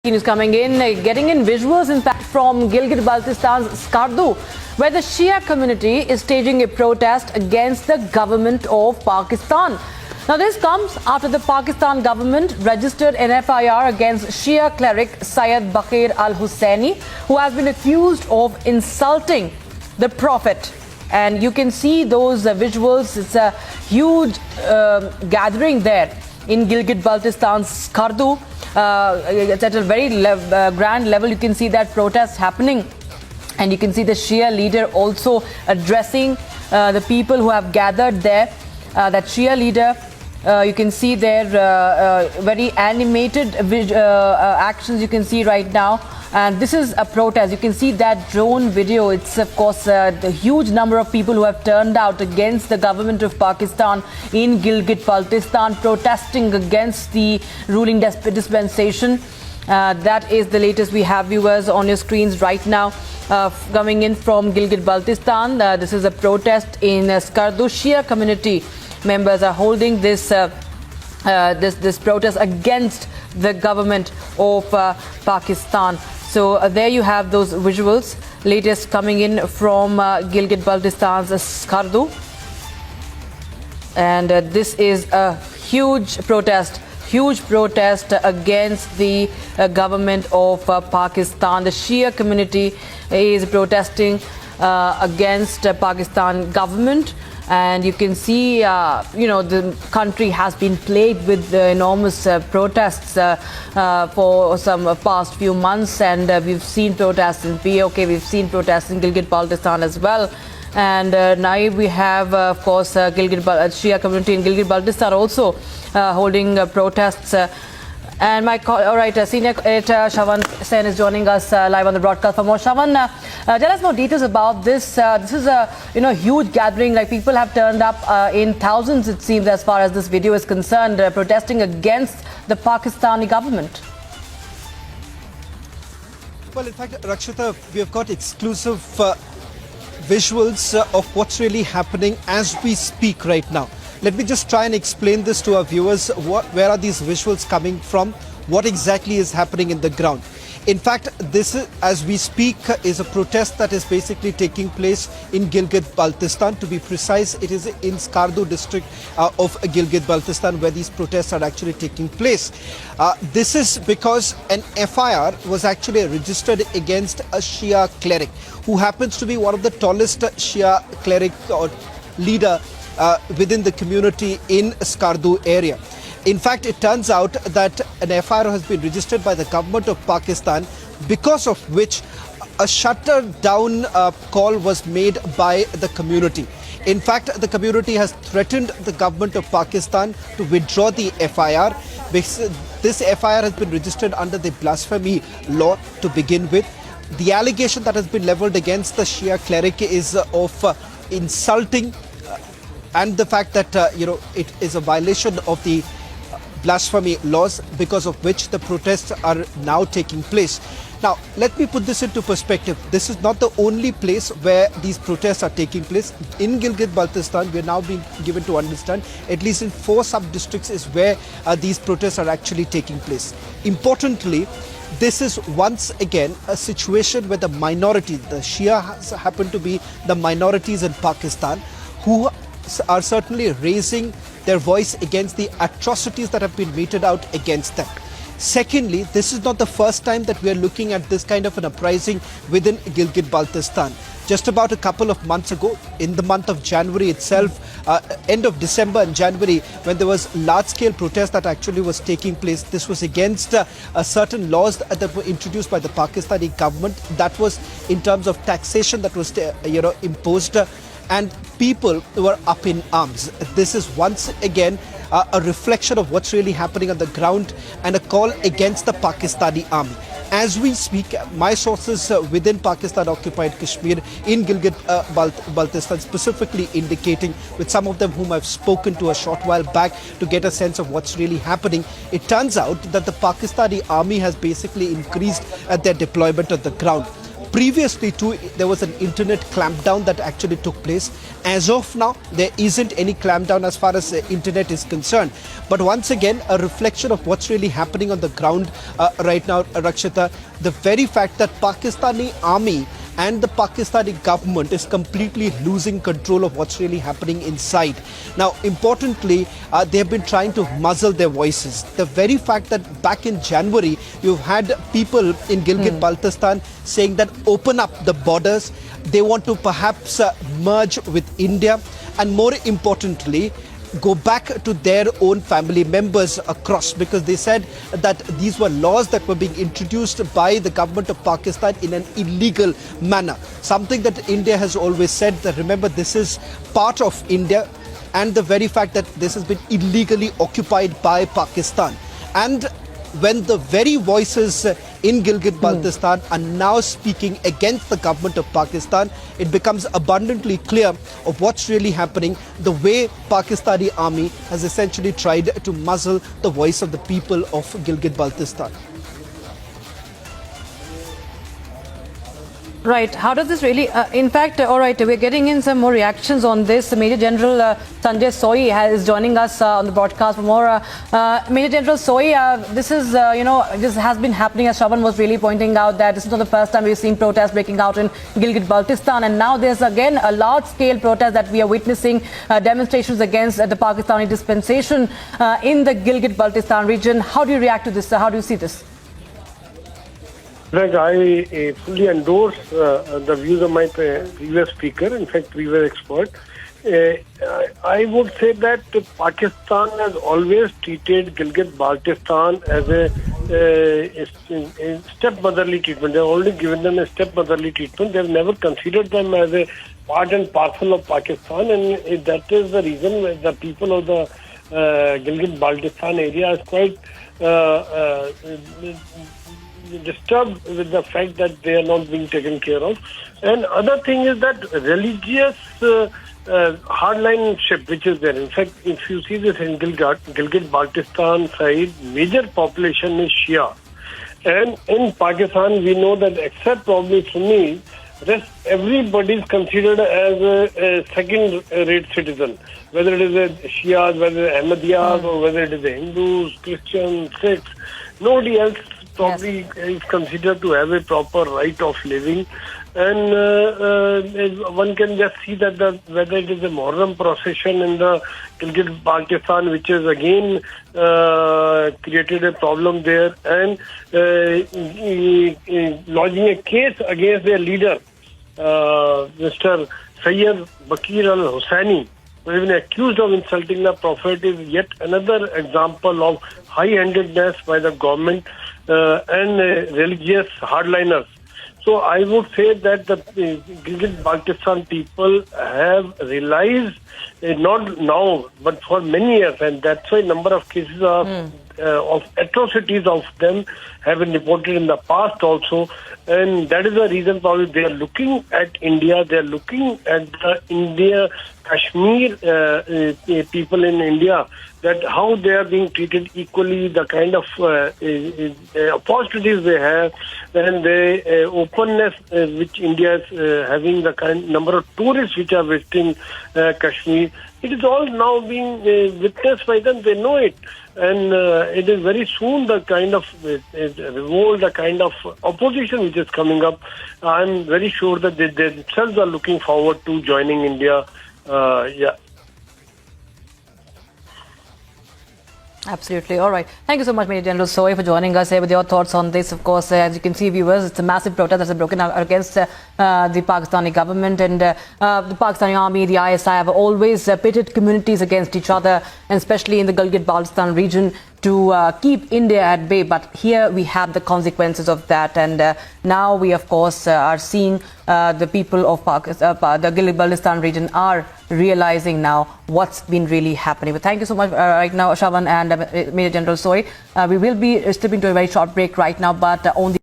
News coming in, getting in visuals in fact from Gilgit-Baltistan's Skardu, where the Shia community is staging a protest against the government of Pakistan. Now this comes after the Pakistan government registered an FIR against Shia cleric Syed Bakir al-Hussaini, who has been accused of insulting the Prophet. And you can see those visuals. It's a huge gathering there in Gilgit-Baltistan's Skardu. It's at a very grand level. You can see that protest happening, and you can see the Shia leader also addressing the people who have gathered there. That Shia leader, you can see their very animated actions you can see right now. And this is a protest. You can see that drone video. It's of course the huge number of people who have turned out against the government of Pakistan in Gilgit-Baltistan, protesting against the ruling dispensation. That is the latest we have, viewers, on your screens right now. Coming in from Gilgit-Baltistan, this is a protest in Skardu. Shia community members are holding this this protest against the government of Pakistan. So there you have those visuals, latest coming in from Gilgit-Baltistan's Skardu. And this is a huge protest against the government of Pakistan. The Shia community is protesting against Pakistan government. And you can see, the country has been plagued with enormous protests for some past few months. And we've seen protests in POK, we've seen protests in Gilgit-Baltistan as well. And now we have, of course, Shia community in Gilgit-Baltistan also holding protests. And my senior editor Shawan Sen is joining us live on the broadcast for more. Shawan, tell us more details about this. This is a huge gathering. Like, people have turned up in thousands, it seems, as far as this video is concerned, protesting against the Pakistani government. Well, in fact, Rakshita, we have got exclusive visuals of what's really happening as we speak right now. Let me just try and explain this to our viewers. Where are these visuals coming from? What exactly is happening in the ground? In fact, this is, as we speak, is a protest that is basically taking place in Gilgit-Baltistan. To be precise, it is in Skardu district of Gilgit-Baltistan where these protests are actually taking place. This is because an FIR was actually registered against a Shia cleric who happens to be one of the tallest Shia cleric or leader within the community in Skardu area. In fact, it turns out that an FIR has been registered by the government of Pakistan, because of which a shutter down call was made by the community. In fact, the community has threatened the government of Pakistan to withdraw the FIR. This FIR has been registered under the blasphemy law to begin with. The allegation that has been leveled against the Shia cleric is of insulting, and the fact that it is a violation of the blasphemy laws, because of which the protests are now taking place. Now, let me put this into perspective. This is not the only place where these protests are taking place. In Gilgit-Baltistan, we are now being given to understand at least in 4 sub-districts is where these protests are actually taking place. Importantly, this is once again a situation where the minority, the Shia happen to be the minorities in Pakistan, who are certainly raising their voice against the atrocities that have been meted out against them. Secondly, this is not the first time that we are looking at this kind of an uprising within Gilgit-Baltistan. Just about a couple of months ago, in the month of January itself, end of December and January, when there was large-scale protest that actually was taking place, this was against certain laws that were introduced by the Pakistani government. That was in terms of taxation that was imposed. And people were up in arms. This is once again a reflection of what's really happening on the ground and a call against the Pakistani army. As we speak, my sources within Pakistan-occupied Kashmir in Gilgit-Baltistan specifically indicating, with some of them whom I've spoken to a short while back to get a sense of what's really happening, it turns out that the Pakistani army has basically increased their deployment on the ground. Previously too, there was an internet clampdown that actually took place. As of now, there isn't any clampdown as far as the internet is concerned. But once again, a reflection of what's really happening on the ground right now, Rakshita. The very fact that Pakistani army and the Pakistani government is completely losing control of what's really happening inside. Now, importantly, they have been trying to muzzle their voices. The very fact that back in January, you've had people in Gilgit-Baltistan saying that open up the borders. They want to perhaps merge with India, and more importantly, go back to their own family members across, because they said that these were laws that were being introduced by the government of Pakistan in an illegal manner. Something that India has always said, that remember, this is part of India, and the very fact that this has been illegally occupied by Pakistan. And when the very voices in Gilgit-Baltistan are now speaking against the government of Pakistan, it becomes abundantly clear of what's really happening, the way Pakistani army has essentially tried to muzzle the voice of the people of Gilgit-Baltistan. Right. How does this really, in fact, all right, we're getting in some more reactions on this. Major General Sanjay Soi is joining us on the broadcast for more. Major General Soi, this is, this has been happening, as Shravan was really pointing out, that this is not the first time we've seen protests breaking out in Gilgit-Baltistan. And now there's again a large-scale protest that we are witnessing, demonstrations against the Pakistani dispensation in the Gilgit-Baltistan region. How do you react to this? How do you see this? I fully endorse the views of my previous speaker, in fact, previous expert. I would say that Pakistan has always treated Gilgit-Baltistan as a stepmotherly treatment. They've only given them a stepmotherly treatment. They've never considered them as a part and parcel of Pakistan, and that is the reason the people of the Gilgit-Baltistan area is quite disturbed with the fact that they are not being taken care of. And other thing is that religious hardlinership which is there. In fact, if you see this in Gilgit-Baltistan side, major population is Shia. And in Pakistan, we know that except probably Sunni, rest everybody is considered as a second-rate citizen. Whether it is a Shia, whether it is Ahmadiyas, or whether it is a Hindus, Christians, Sikhs, nobody else probably is considered to have a proper right of living. And one can just see that whether it is a Muharram procession in the Gilgit-Baltistan, which has again created a problem there, and lodging a case against their leader, Mr. Sayyid Bakir al-Hussaini, who has been accused of insulting the Prophet, is yet another example of high-handedness by the government and religious hardliners. So I would say that the Gilgit-Baltistan people have realized, not now, but for many years, and that's why number of cases of atrocities of them have been reported in the past also. And that is the reason probably they are looking at India, they are looking at the Kashmir people in India, that how they are being treated equally, the kind of opportunities they have, and the openness which India is having, the kind number of tourists which are visiting Kashmir. It is all now being witnessed by them. They know it. And it is very soon the kind of revolt, the kind of opposition which is coming up. I'm very sure that they themselves are looking forward to joining India. Absolutely. All right. Thank you so much, Major General Soi, for joining us here with your thoughts on this. Of course, as you can see, viewers, it's a massive protest that's broken out against the Pakistani government, and the Pakistani army, the ISI, have always pitted communities against each other, and especially in the Gilgit-Baltistan region, to keep India at bay. But here we have the consequences of that, and now we, of course, are seeing the people of Pakistan, the Gilgit-Baltistan region, are realizing now what's been really happening. But thank you so much right now, Shravan and Major General Soi. We will be stepping to a very short break right now, but only